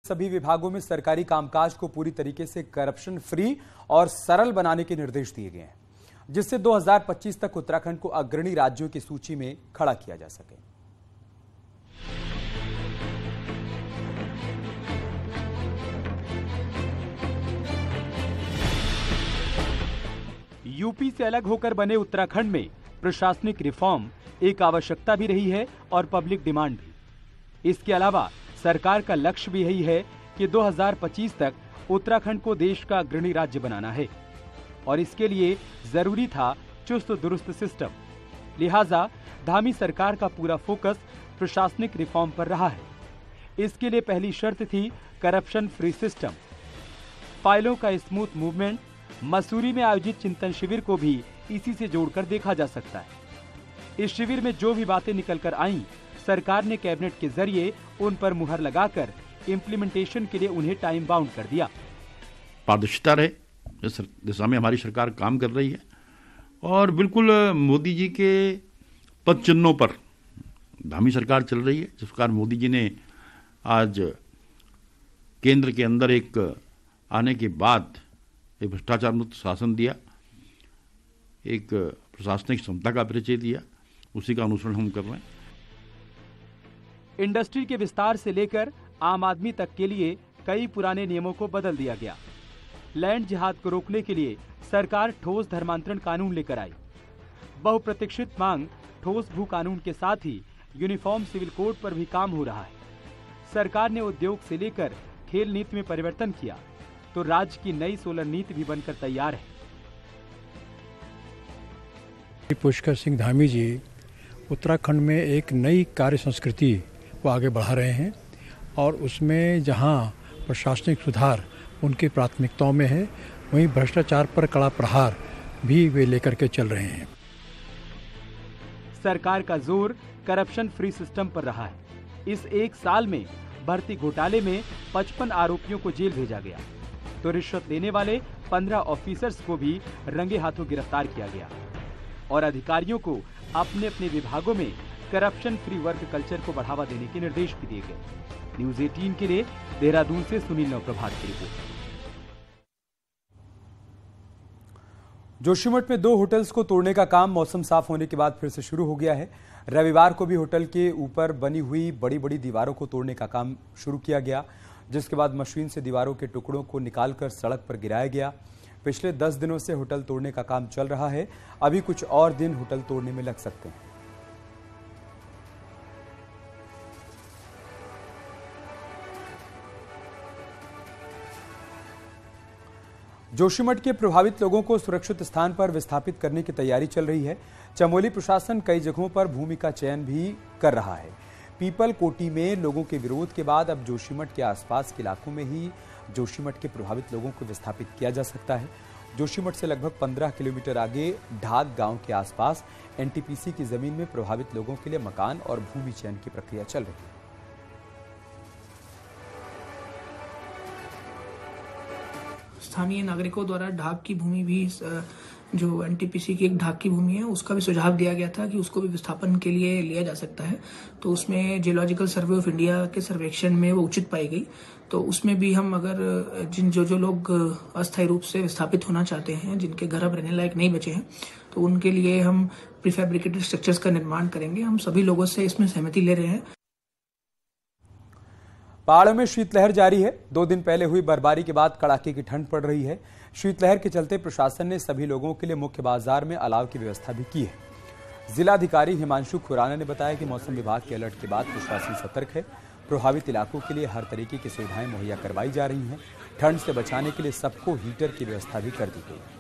सभी विभागों में सरकारी कामकाज को पूरी तरीके से करप्शन फ्री और सरल बनाने के निर्देश दिए गए हैं, जिससे 2025 तक उत्तराखंड को अग्रणी राज्यों की सूची में खड़ा किया जा सके। यूपी से अलग होकर बने उत्तराखंड में प्रशासनिक रिफॉर्म एक आवश्यकता भी रही है और पब्लिक डिमांड भी। इसके अलावा सरकार का लक्ष्य भी यही है कि 2025 तक उत्तराखंड को देश का अग्रणी राज्य बनाना है और इसके लिए जरूरी था चुस्त दुरुस्त सिस्टम। लिहाजा धामी सरकार का पूरा फोकस प्रशासनिक रिफॉर्म पर रहा है। इसके लिए पहली शर्त थी करप्शन फ्री सिस्टम। फाइलों का स्मूथ मूवमेंट। मसूरी में आयोजित चिंतन शिविर को भी इसी से जोड़कर देखा जा सकता है। इस शिविर में जो भी बातें निकलकर आईं, सरकार ने कैबिनेट के जरिए उन पर मुहर लगाकर इम्प्लीमेंटेशन के लिए उन्हें टाइम बाउंड कर दिया। पारदर्शिता रहे, इस दिशा में हमारी सरकार काम कर रही है और बिल्कुल मोदी जी के पद चिन्हों पर धामी सरकार चल रही है। जिस प्रकार मोदी जी ने आज केंद्र के अंदर एक आने के बाद एक भ्रष्टाचार मुक्त शासन दिया, एक प्रशासनिक क्षमता का परिचय दिया, उसी का अनुसरण हम कर रहे हैं। इंडस्ट्री के विस्तार से लेकर आम आदमी तक के लिए कई पुराने नियमों को बदल दिया गया। लैंड जिहाद को रोकने के लिए सरकार ठोस धर्मांतरण कानून लेकर आई। बहुप्रतीक्षित मांग ठोस भू कानून के साथ ही यूनिफॉर्म सिविल कोड पर भी काम हो रहा है। सरकार ने उद्योग से लेकर खेल नीति में परिवर्तन किया तो राज्य की नई सोलर नीति भी बनकर तैयार है। पुष्कर सिंह धामी जी उत्तराखंड में एक नई कार्य संस्कृति को आगे बढ़ा रहे हैं और उसमें जहां प्रशासनिक सुधार उनकी प्राथमिकताओं में है, वहीं भ्रष्टाचार पर कड़ा प्रहार भी वे लेकर के चल रहे हैं। सरकार का जोर करप्शन फ्री सिस्टम पर रहा है। इस एक साल में भर्ती घोटाले में 55 आरोपियों को जेल भेजा गया तो रिश्वत लेने वाले 15 ऑफिसर्स को भी रंगे हाथों गिरफ्तार किया गया और अधिकारियों को अपने अपने विभागों में करप्शन फ्री वर्क कल्चर को बढ़ावा देने के निर्देश भी दिए गए। न्यूज़ 18 के लिए देहरादून से सुनील नवप्रभात की रिपोर्ट। जोशीमठ में 2 होटल्स को तोड़ने का काम मौसम साफ होने के बाद फिर से शुरू हो गया है। रविवार को भी होटल के ऊपर बनी हुई बड़ी बड़ी दीवारों को तोड़ने का काम शुरू किया गया, जिसके बाद मशीन से दीवारों के टुकड़ों को निकालकर सड़क पर गिराया गया। पिछले 10 दिनों से होटल तोड़ने का काम चल रहा है। अभी कुछ और दिन होटल तोड़ने में लग सकते हैं। जोशीमठ के प्रभावित लोगों को सुरक्षित स्थान पर विस्थापित करने की तैयारी चल रही है। चमोली प्रशासन कई जगहों पर भूमि का चयन भी कर रहा है। पीपल कोटी में लोगों के विरोध के बाद अब जोशीमठ के आसपास के इलाकों में ही जोशीमठ के प्रभावित लोगों को विस्थापित किया जा सकता है। जोशीमठ से लगभग 15 किलोमीटर आगे ढाक गांव के आसपास एनटीपीसी की जमीन में प्रभावित लोगों के लिए मकान और भूमि चयन की प्रक्रिया चल रही है। स्थानीय नागरिकों द्वारा ढाक की भूमि भी, जो एनटीपीसी की एक ढाक की भूमि है, उसका भी सुझाव दिया गया था कि उसको भी विस्थापन के लिए लिया जा सकता है। तो उसमें जियोलॉजिकल सर्वे ऑफ इंडिया के सर्वेक्षण में वो उचित पाई गई। तो उसमें भी हम अगर जो लोग अस्थायी रूप से विस्थापित होना चाहते हैं, जिनके घर अब रहने लायक नहीं बचे हैं, तो उनके लिए हम प्रीफैब्रिकेटेड स्ट्रक्चर्स का निर्माण करेंगे। हम सभी लोगों से इसमें सहमति ले रहे हैं। पहाड़ों में शीतलहर जारी है। 2 दिन पहले हुई बर्फबारी के बाद कड़ाके की ठंड पड़ रही है। शीतलहर के चलते प्रशासन ने सभी लोगों के लिए मुख्य बाजार में अलाव की व्यवस्था भी की है। जिलाधिकारी हिमांशु खुराना ने बताया कि मौसम विभाग के अलर्ट के बाद प्रशासन सतर्क है। प्रभावित इलाकों के लिए हर तरीके की सुविधाएं मुहैया करवाई जा रही हैं। ठंड से बचाने के लिए सबको हीटर की व्यवस्था भी कर दी गई है।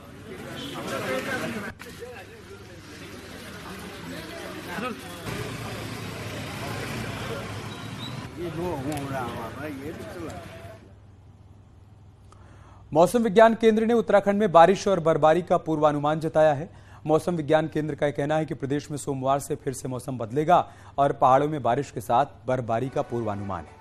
मौसम विज्ञान केंद्र ने उत्तराखंड में बारिश और बर्फबारी का पूर्वानुमान जताया है। मौसम विज्ञान केंद्र का कहना है कि प्रदेश में सोमवार से फिर से मौसम बदलेगा और पहाड़ों में बारिश के साथ बर्फबारी का पूर्वानुमान है।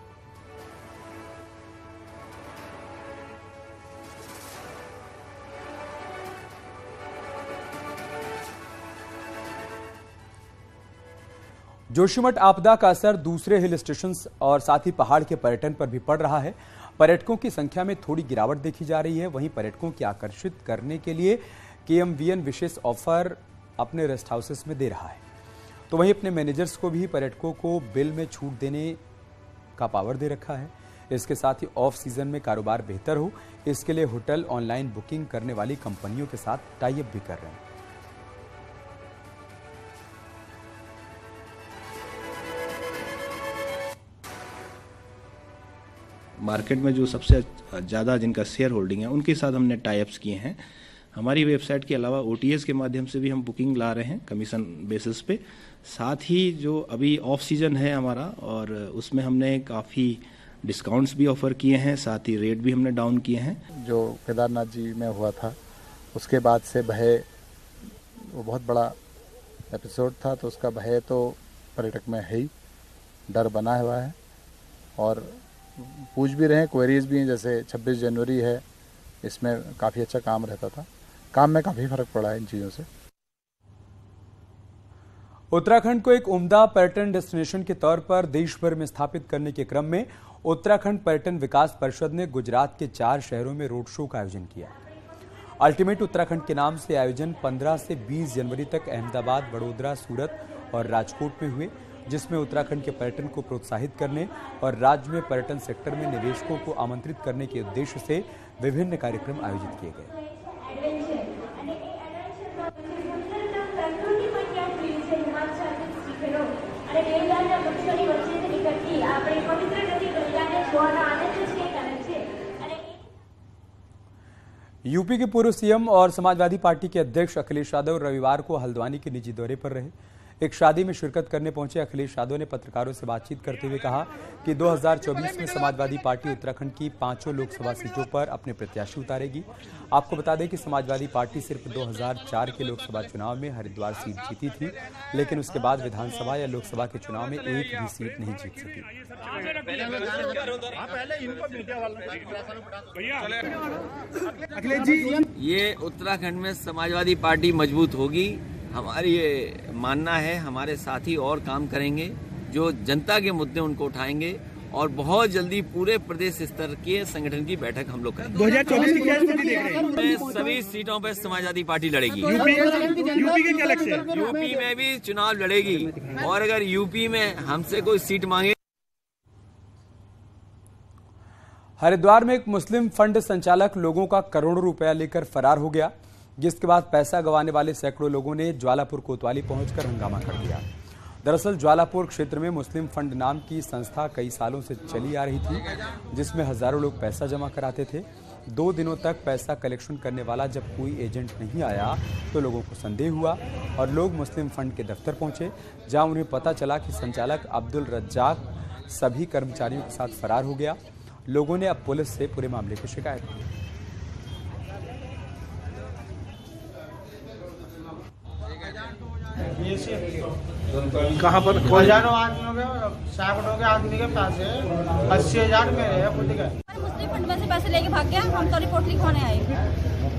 जोशीमठ आपदा का असर दूसरे हिल स्टेशन और साथ ही पहाड़ के पर्यटन पर भी पड़ रहा है। पर्यटकों की संख्या में थोड़ी गिरावट देखी जा रही है। वहीं पर्यटकों की आकर्षित करने के लिए KMVN विशेष ऑफर अपने रेस्ट हाउसेस में दे रहा है, तो वहीं अपने मैनेजर्स को भी पर्यटकों को बिल में छूट देने का पावर दे रखा है। इसके साथ ही ऑफ सीजन में कारोबार बेहतर हो, इसके लिए होटल ऑनलाइन बुकिंग करने वाली कंपनियों के साथ टाई अप भी कर रहे हैं। मार्केट में जो सबसे ज़्यादा जिनका शेयर होल्डिंग है उनके साथ हमने टाई अप्स किए हैं। हमारी वेबसाइट के अलावा OTAs के माध्यम से भी हम बुकिंग ला रहे हैं कमीशन बेसिस पे। साथ ही जो अभी ऑफ सीजन है हमारा, और उसमें हमने काफ़ी डिस्काउंट्स भी ऑफ़र किए हैं, साथ ही रेट भी हमने डाउन किए हैं। जो केदारनाथ जी में हुआ था उसके बाद से भय, वो बहुत बड़ा एपिसोड था, तो उसका भय तो पर्यटक में है ही, डर बना हुआ है। और पूछ भी रहे हैं, क्वेरीज भी हैं, जैसे 26 जनवरी है, इसमें काफ़ी अच्छा काम रहता था, काम में काफ़ी फर्क पड़ा है इन चीज़ों से। उत्तराखंड को एक उम्दा पर्यटन डेस्टिनेशन के तौर पर देश भर में स्थापित करने के क्रम में उत्तराखंड पर्यटन विकास परिषद ने गुजरात के 4 शहरों में रोड शो का आयोजन किया। अल्टीमेट उत्तराखंड के नाम से आयोजन 15 से 20 जनवरी तक अहमदाबाद, वडोदरा, सूरत और राजकोट में हुए, जिसमें उत्तराखंड के पर्यटन को प्रोत्साहित करने और राज्य में पर्यटन सेक्टर में निवेशकों को आमंत्रित करने के उद्देश्य से विभिन्न कार्यक्रम आयोजित किए गए। यूपी के पूर्व सीएम और समाजवादी पार्टी के अध्यक्ष अखिलेश यादव रविवार को हल्द्वानी के निजी दौरे पर रहे। एक शादी में शिरकत करने पहुंचे अखिलेश यादव ने पत्रकारों से बातचीत करते हुए कहा कि 2024 में समाजवादी पार्टी उत्तराखंड की 5 लोकसभा सीटों पर अपने प्रत्याशी उतारेगी। आपको बता दें कि समाजवादी पार्टी सिर्फ 2004 के लोकसभा चुनाव में हरिद्वार सीट जीती थी, लेकिन उसके बाद विधानसभा या लोकसभा के चुनाव में एक भी सीट नहीं जीत सकी। अखिलेश जी, ये उत्तराखंड में समाजवादी पार्टी मजबूत होगी, हमारी ये मानना है। हमारे साथी और काम करेंगे, जो जनता के मुद्दे उनको उठाएंगे, और बहुत जल्दी पूरे प्रदेश स्तर के संगठन की बैठक हम लोग करेंगे। 2024 की क्या स्थिति देख रहे हैं? सभी सीटों पर समाजवादी पार्टी लड़ेगी। यूपी के क्या लक्ष्य है? यूपी में भी चुनाव लड़ेगी, और अगर यूपी में हमसे कोई सीट मांगे। हरिद्वार में एक मुस्लिम फंड संचालक लोगों का करोड़ों रुपया लेकर फरार हो गया, जिसके बाद पैसा गंवाने वाले सैकड़ों लोगों ने ज्वालापुर कोतवाली पहुंचकर हंगामा कर दिया। दरअसल ज्वालापुर क्षेत्र में मुस्लिम फंड नाम की संस्था कई सालों से चली आ रही थी, जिसमें हजारों लोग पैसा जमा कराते थे। 2 दिनों तक पैसा कलेक्शन करने वाला जब कोई एजेंट नहीं आया तो लोगों को संदेह हुआ और लोग मुस्लिम फंड के दफ्तर पहुंचे, जहां उन्हें पता चला कि संचालक अब्दुल रज्जाक सभी कर्मचारियों के साथ फरार हो गया। लोगों ने अब पुलिस से पूरे मामले की शिकायत की। कहाँ पर? हजारों आदमियों के, सैकड़ों के आदमी के पास है, 80,000 मेरे है खुद के। मुस्लिम फंड में से पैसे लेके भाग गया, हम तो रिपोर्ट लिखवाने आए।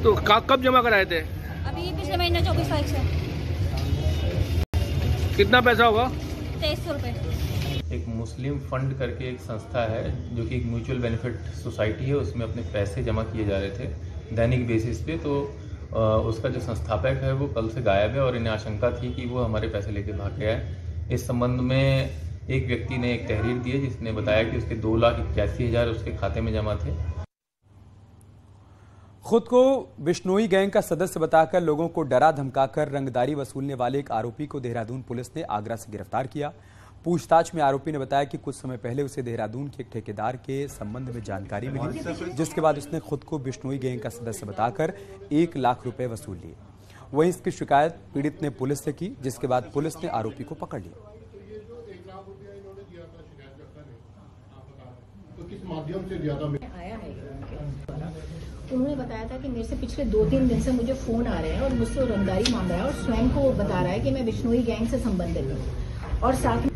तो कब जमा कराए थे? अभी पिछले महीने 24 तारीख से। कितना पैसा होगा? 2300 रुपए। एक मुस्लिम फंड करके एक संस्था है, जो कि एक म्यूचुअल बेनिफिट सोसाइटी है, उसमें अपने पैसे जमा किए जा रहे थे दैनिक बेसिस पे। तो उसका जो संस्थापक है वो कल से गायब है, और इन्हें आशंका थी कि वो हमारे पैसे लेके भाग गया है। इस संबंध में एक व्यक्ति ने एक तहरीर दी है, जिसने बताया कि उसके 2,81,000 उसके खाते में जमा थे। खुद को बिश्नोई गैंग का सदस्य बताकर लोगों को डरा धमकाकर रंगदारी वसूलने वाले एक आरोपी को देहरादून पुलिस ने आगरा से गिरफ्तार किया। पूछताछ में आरोपी ने बताया कि कुछ समय पहले उसे देहरादून के एक ठेकेदार के संबंध में जानकारी मिली, जिसके बाद उसने खुद को बिश्नोई गैंग का सदस्य बताकर 1 लाख रुपए वसूल लिए। वहीं इसकी शिकायत पीड़ित ने पुलिस से की, जिसके बाद पुलिस ने आरोपी को पकड़ लिया। उन्होंने बताया था कि मेरे से पिछले 2-3 दिन से मुझे फोन आ रहे हैं और मुझसे रंगदारी मांग रहा है, और स्वयं को बता रहा है कि मैं बिश्नोई गैंग से संबंधित हूँ। और साथ में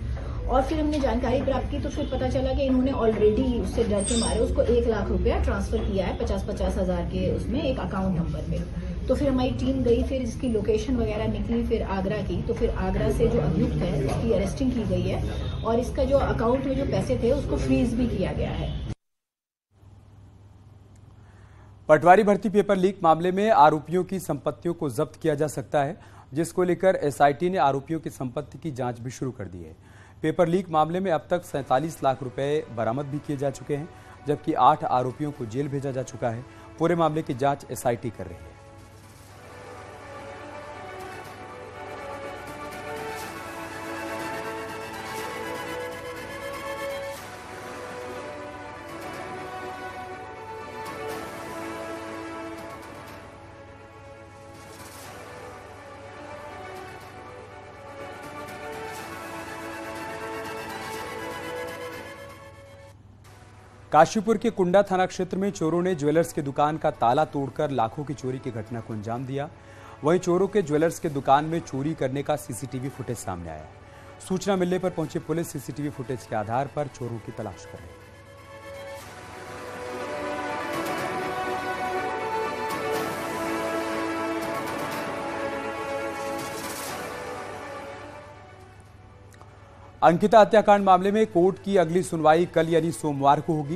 फिर हमने जानकारी प्राप्त की तो फिर पता चला कि इन्होंने ऑलरेडी उससे डर के मारे उसको 1 लाख रुपया ट्रांसफर किया है 50-50 हजार के उसमें एक अकाउंट नंबर पे। तो फिर हमारी टीम गई, फिर इसकी लोकेशन वगैरह निकली, फिर आगरा की, तो फिर आगरा से जो अभियुक्त है उसकी अरेस्टिंग की गई है और इसका जो अकाउंट में जो पैसे थे उसको फ्रीज भी किया गया है। पटवारी भर्ती पेपर लीक मामले में आरोपियों की संपत्तियों को जब्त किया जा सकता है, जिसको लेकर एसआईटी ने आरोपियों की संपत्ति की जांच भी शुरू कर दी है। पेपर लीक मामले में अब तक 47 लाख रुपए बरामद भी किए जा चुके हैं, जबकि 8 आरोपियों को जेल भेजा जा चुका है। पूरे मामले की जांच एसआईटी कर रही है। काशीपुर के कुंडा थाना क्षेत्र में चोरों ने ज्वेलर्स की दुकान का ताला तोड़कर लाखों की चोरी की घटना को अंजाम दिया। वहीं चोरों के ज्वेलर्स के दुकान में चोरी करने का सीसीटीवी फुटेज सामने आया। सूचना मिलने पर पहुंची पुलिस सीसीटीवी फुटेज के आधार पर चोरों की तलाश कर रही है। अंकिता हत्याकांड मामले में कोर्ट की अगली सुनवाई कल यानी सोमवार को होगी।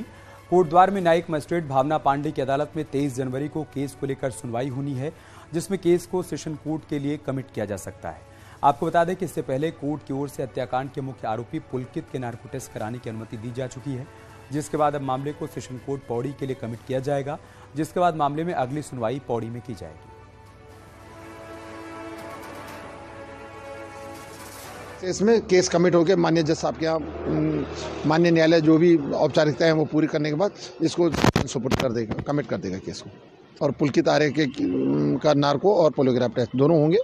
कोटद्वार में न्यायिक मजिस्ट्रेट भावना पांडे की अदालत में 23 जनवरी को केस को लेकर सुनवाई होनी है, जिसमें केस को सेशन कोर्ट के लिए कमिट किया जा सकता है। आपको बता दें कि इससे पहले कोर्ट की ओर से हत्याकांड के मुख्य आरोपी पुलकित के नार्को टेस्ट कराने की अनुमति दी जा चुकी है, जिसके बाद अब मामले को सेशन कोर्ट पौड़ी के लिए कमिट किया जाएगा, जिसके बाद मामले में अगली सुनवाई पौड़ी में की जाएगी। इसमें केस कमिट होकर माननीय जज साहब के यहाँ माननीय न्यायालय जो भी औपचारिकताएं हैं वो पूरी करने के बाद इसको सुपुर्द कर देगा, कमिट कर देगा केस को। और पुलकित आर्य के का नार्को और पोलियोग्राफ टेस्ट दोनों होंगे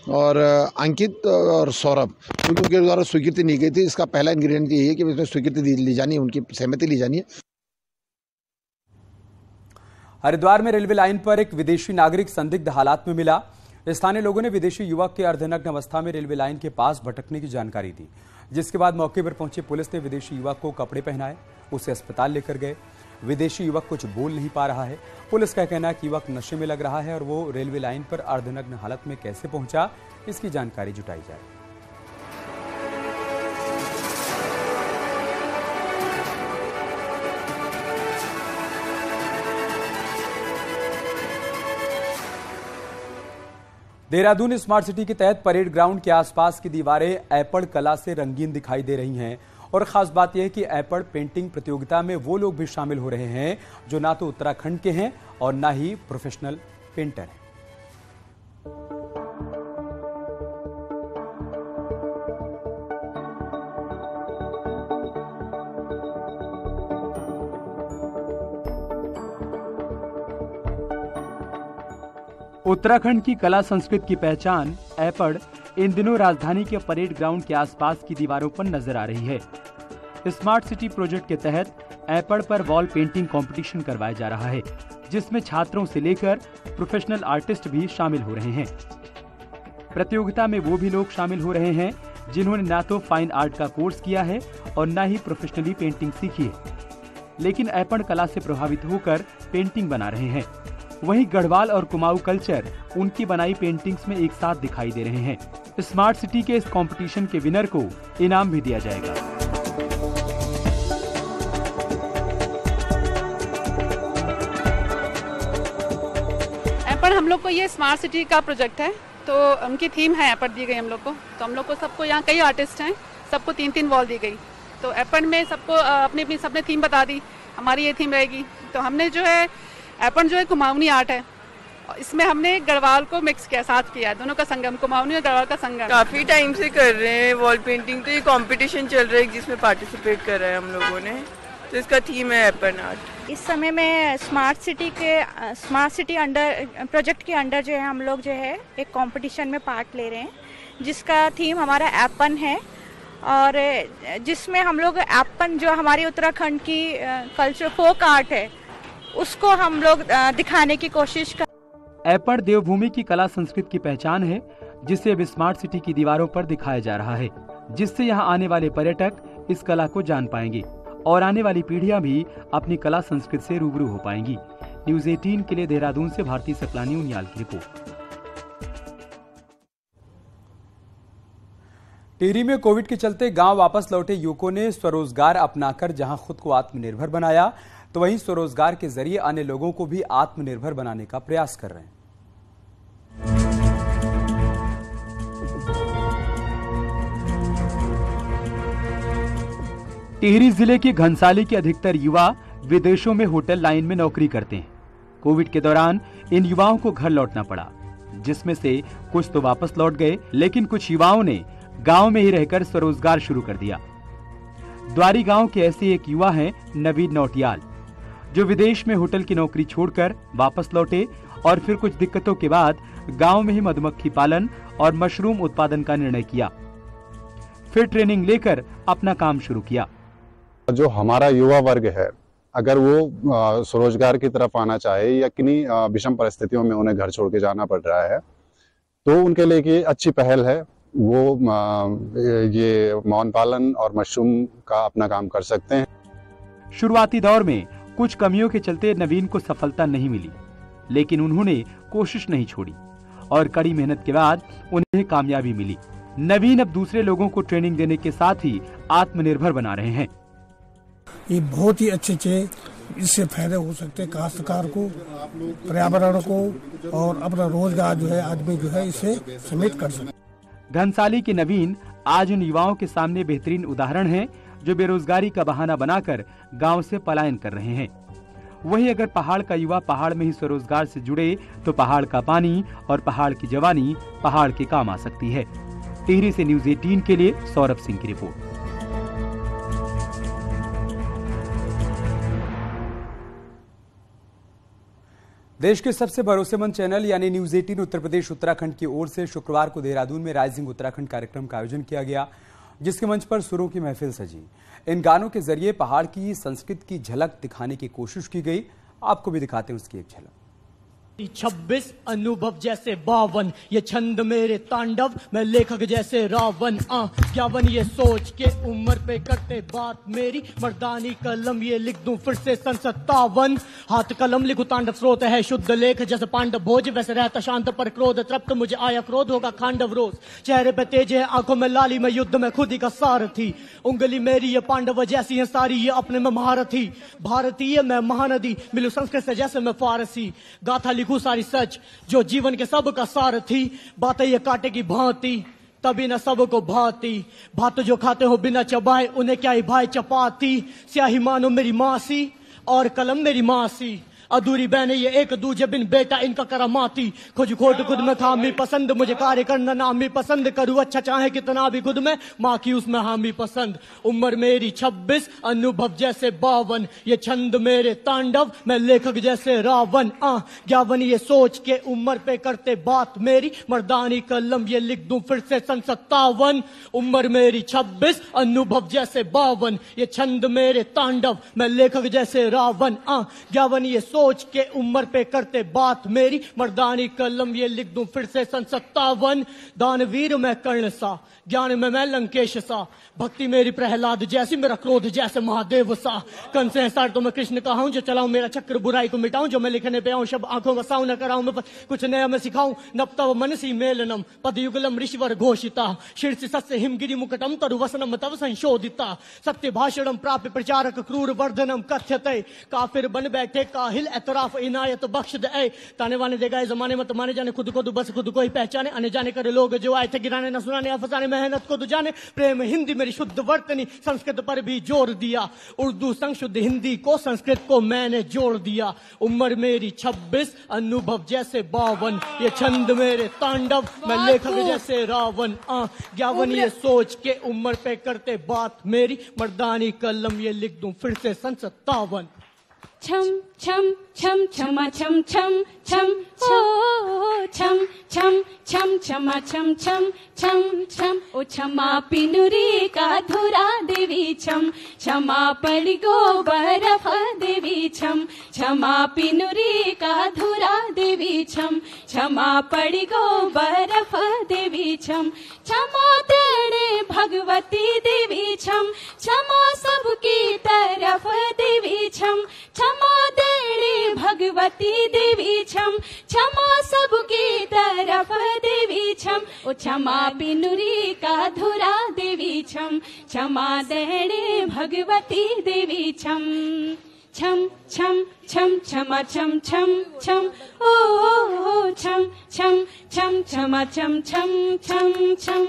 और अंकित और सौरभ उनके द्वारा स्वीकृति नहीं गई थी। इसका पहला इंग्रेडिएंट यही है कि इसमें स्वीकृति ली जानी है, उनकी सहमति ली जानी है। हरिद्वार में रेलवे लाइन पर एक विदेशी नागरिक संदिग्ध हालात में मिला। स्थानीय लोगों ने विदेशी युवक के अर्धनग्न अवस्था में रेलवे लाइन के पास भटकने की जानकारी दी, जिसके बाद मौके पर पहुंची पुलिस ने विदेशी युवक को कपड़े पहनाए, उसे अस्पताल लेकर गए। विदेशी युवक कुछ बोल नहीं पा रहा है। पुलिस का कहना है कि युवक नशे में लग रहा है और वो रेलवे लाइन पर अर्धनग्न हालत में कैसे पहुंचा, इसकी जानकारी जुटाई जाए। देहरादून स्मार्ट सिटी के तहत परेड ग्राउंड के आसपास की दीवारें ऐपड़ कला से रंगीन दिखाई दे रही हैं और खास बात यह है कि ऐपड़ पेंटिंग प्रतियोगिता में वो लोग भी शामिल हो रहे हैं जो ना तो उत्तराखंड के हैं और ना ही प्रोफेशनल पेंटर हैं। उत्तराखंड की कला संस्कृति की पहचान ऐपड़ इन दिनों राजधानी के परेड ग्राउंड के आसपास की दीवारों पर नजर आ रही है। स्मार्ट सिटी प्रोजेक्ट के तहत ऐपड़ पर वॉल पेंटिंग कंपटीशन करवाया जा रहा है, जिसमें छात्रों से लेकर प्रोफेशनल आर्टिस्ट भी शामिल हो रहे हैं। प्रतियोगिता में वो भी लोग शामिल हो रहे हैं जिन्होंने ना तो फाइन आर्ट का कोर्स किया है और ना ही प्रोफेशनली पेंटिंग सीखी है, लेकिन ऐपड़ कला से प्रभावित होकर पेंटिंग बना रहे हैं। वहीं गढ़वाल और कुमाऊं कल्चर उनकी बनाई पेंटिंग्स में एक साथ दिखाई दे रहे हैं। स्मार्ट सिटी के इस कंपटीशन के विनर को इनाम भी दिया जाएगा। ऐपड़ हम लोग को ये स्मार्ट सिटी का प्रोजेक्ट है, तो उनकी थीम है ऐपड़ दी गई हम लोग को। तो हम लोग को सबको यहाँ कई आर्टिस्ट हैं, सबको 3-3 वॉल दी गई। तो ऐपड़ में सबको अपनी अपनी सबने थीम बता दी, हमारी ये थीम रहेगी। तो हमने जो है ऐपड़ जो है कुमाऊनी आर्ट है, इसमें हमने गढ़वाल को मिक्स किया, साथ किया, दोनों का संगम, कुमाऊनी और गढ़वाल का संगम। काफी टाइम से कर रहे हैं वॉल पेंटिंग, तो ये कंपटीशन चल रहा है जिसमें पार्टिसिपेट कर रहे हैं हम लोगों ने। तो इसका थीम है ऐपड़ आर्ट। इस समय में स्मार्ट सिटी अंडर प्रोजेक्ट के अंडर जो है हम लोग जो है एक कंपटीशन में पार्ट ले रहे हैं, जिसका थीम हमारा ऐपन है और जिसमें हम लोग ऐपन जो हमारी उत्तराखंड की कल्चर फोक आर्ट है उसको हम लोग दिखाने की कोशिश कर। ऐपड़ देवभूमि की कला संस्कृति की पहचान है, जिसे अब स्मार्ट सिटी की दीवारों पर दिखाया जा रहा है, जिससे यहाँ आने वाले पर्यटक इस कला को जान पाएंगे और आने वाली पीढ़ियां भी अपनी कला संस्कृति से रूबरू हो पाएंगी। न्यूज 18 के लिए देहरादून से भारती सकलानी उनियाल की रिपोर्ट। टिहरी में कोविड के चलते गांव वापस लौटे युवकों ने स्वरोजगार अपनाकर जहां खुद को आत्मनिर्भर बनाया, तो वहीं स्वरोजगार के जरिए अन्य लोगों को भी आत्मनिर्भर बनाने का प्रयास कर रहे हैं। टिहरी जिले के घनसाली के अधिकतर युवा विदेशों में होटल लाइन में नौकरी करते हैं। कोविड के दौरान इन युवाओं को घर लौटना पड़ा, जिसमें से कुछ तो वापस लौट गए, लेकिन कुछ युवाओं ने गांव में ही रहकर स्वरोजगार शुरू कर दिया। द्वारी गांव के ऐसे एक युवा हैं नवीन नौटियाल, जो विदेश में होटल की नौकरी छोड़कर वापस लौटे और फिर कुछ दिक्कतों के बाद गांव में ही मधुमक्खी पालन और मशरूम उत्पादन का निर्णय किया। फिर ट्रेनिंग लेकर अपना काम शुरू किया। जो हमारा युवा वर्ग है, अगर वो स्वरोजगार की तरफ आना चाहे या किन्हीं विषम परिस्थितियों में उन्हें घर छोड़ के जाना पड़ रहा है, तो उनके लिए ये अच्छी पहल है। वो ये मौन पालन और मशरूम का अपना काम कर सकते हैं। शुरुआती दौर में कुछ कमियों के चलते नवीन को सफलता नहीं मिली, लेकिन उन्होंने कोशिश नहीं छोड़ी और कड़ी मेहनत के बाद उन्हें कामयाबी मिली। नवीन अब दूसरे लोगों को ट्रेनिंग देने के साथ ही आत्मनिर्भर बना रहे हैं। ये बहुत ही अच्छे इससे फायदे हो सकते हैं काश्तकार को, पर्यावरण को, और अपना रोजगार जो है आदमी जो है इसे समेट कर सकते। घनसाली के नवीन आज उन युवाओं के सामने बेहतरीन उदाहरण हैं, जो बेरोजगारी का बहाना बनाकर गांव से पलायन कर रहे हैं। वहीं अगर पहाड़ का युवा पहाड़ में ही स्वरोजगार से जुड़े, तो पहाड़ का पानी और पहाड़ की जवानी पहाड़ के काम आ सकती है। टिहरी से न्यूज 18 के लिए सौरभ सिंह की रिपोर्ट। देश के सबसे भरोसेमंद चैनल यानी न्यूज 18 उत्तर प्रदेश उत्तराखंड की ओर से शुक्रवार को देहरादून में राइजिंग उत्तराखंड कार्यक्रम का आयोजन किया गया, जिसके मंच पर सुरों की महफिल सजी। इन गानों के जरिए पहाड़ की संस्कृति की झलक दिखाने की कोशिश की गई। आपको भी दिखाते हैं उसकी एक झलक। 26 अनुभव जैसे 52, ये छंद मेरे तांडव, मैं लेखक जैसे रावण। ज्ञावन ये सोच के उम्र पे करते बात मेरी, मर्दानी कलम ये लिख दूं फिर से सन 57। हाथ कलम लिखूं तांडव स्रोत है शुद्ध लेख, जैसे पांडव भोज वैसे रहता शांत पर क्रोध तृप्त, मुझे आया क्रोध होगा खांडव रोज। चेहरे पे तेज है आंखों में लाली, मैं युद्ध में खुद ही का सारथी। उंगली मेरी ये पांडव जैसी है सारी, ये अपने में महारथी। भारतीय मैं महानदी, मिलू संस्कृत से जैसे मैं फारसी। गाथा लिखूं सारी सच, जो जीवन के सब का सारथी। बातें ये कांटे की भांति, तभी न सबको भाती। भात जो खाते हो बिना चबाए, उन्हें क्या ही भाई चपाती। स्याही मानो मेरी मासी और कलम मेरी मासी। अधूरी बहने ये एक दूजे बिन बेटा इनका करामाती। खुद खोट खुद में खामी पसंद, मुझे कार्य करना नामी पसंद। करूँ अच्छा चाहे कितना भी खुद में, माँ की उसमें हामी पसंद। उम्र मेरी 26, अनुभव जैसे 52, ये छंद मेरे तांडव, मैं लेखक जैसे रावण। ज्ञावन ये सोच के उम्र पे करते बात मेरी, मर्दानी कलम ये लिख दूं फिर से सन 57। उम्र मेरी 26, अनुभव जैसे 52, ये छंद मेरे तांडव, मैं लेखक जैसे रावण। ज्ञावन ये सोच के उम्र पे करते बात मेरी, मर्दानी कलम ये लिख दूं फिर से सन 57। दानवीर मैं कर्ण सा, ज्ञान में मैं लंकेश सा। भक्ति मेरी प्रहलाद जैसी, मेरा क्रोध जैसे महादेव सा। कंस है सार तो मैं कृष्ण का हूं, जो चलाऊं मेरा चक्र बुराई को मिटाऊं। जो मैं लिखने पे आऊं शब्द आंखों का साव न कराऊं, मैं कुछ नया मैं सिखाऊं। नपतव मनसी मेलनम पदयुगलम ऋषिवर घोषिता। शीर्ष सस्य हिमगिरी मुकटम तरु वसनम तव संशोधिता। सत्य भाषणम प्राप्य प्रचारक क्रूर वर्धनम कथ्यते। काफिर बन बैठे काहिल एतराफ इनायत बख्श दे। ताने वाने देगा जमाने मत माने, जाने खुद को बस खुद को ही पहचाने। अने जाने करे लोग जो आए थे गिराने न सुनाने अफसाने, मेहनत को तो जाने। प्रेम हिंदी मेरी शुद्ध वर्तनी, संस्कृत पर भी जोर दिया। उर्दू संशुद्ध हिंदी को संस्कृत को मैंने जोड़ दिया। उम्र मेरी 26, अनुभव जैसे 52, ये छंद मेरे तांडव, मैं लेखक जैसे रावण। ज्ञावन ये सोच के उम्र पे करते बात मेरी, मर्दानी कलम ये लिख दूं फिर से सन 57। छम छम छम छमा छम छम छम ओ छम छम छम छमा छम छम छम छम ओ छमा पिनुरी का धुरा देवी छम छमा पड़ गो बरफ देवी छम छमा पिनुरी का धुरा देवी छम छमा पड़ गो बरफ देवी छम छमा तेरे भगवती देवी छम छमा सबकी तरफ देवी छम छमा तेरे भगवती देवी छम क्षमा सबकी तरफ देवी छम ओ क्षमा पिनुरी का धुरा देवी छम क्षमा देणे भगवती देवी छम छम छम छम क्षमा छम छम छम ओ छम छम छम क्षमा छम छम छम छम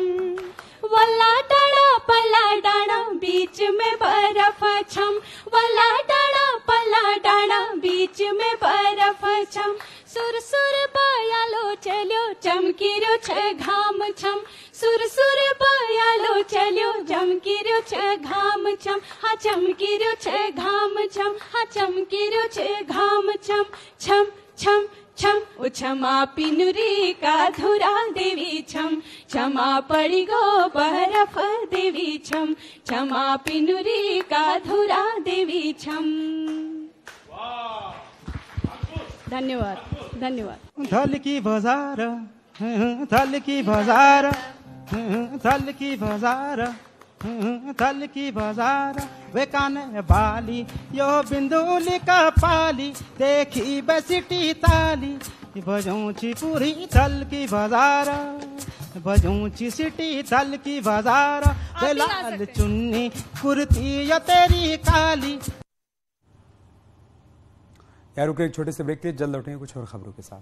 वल्ला डाड़ा पल्ला डाड़ा बीच में बर्फ छम वल्ला डाड़ा पल्ला डाड़ा बीच में बर्फ छम सुर सुर बयालो चलो चमकीरो छ घाम छम सुर सुर बयालो चलो चमकीरो छ घाम छम हाँ चमकीरो छ घाम छम हाँ चमकीरो छ घाम छम छम छम छम ओ क्षमा पिनुरी का धुरा देवी छम क्षमा पड़ी गो बर्फ देवी छम क्षमा पिनुरी का धुरा देवी छम। धन्यवाद धन्यवाद। थल की बाजार थल की बाजार थल की बाजार थल की बाजार वे काने बाली यो बिंदुली का पाली देखी बसिटी ताली बजूची पूरी थल की बाजार बजूची सिटी थल की बाजार वे लाल चुन्नी कुर्ती या तेरी काली। यार रुके एक छोटे से ब्रेक के लिए, जल्द लौटेंगे कुछ और खबरों के साथ।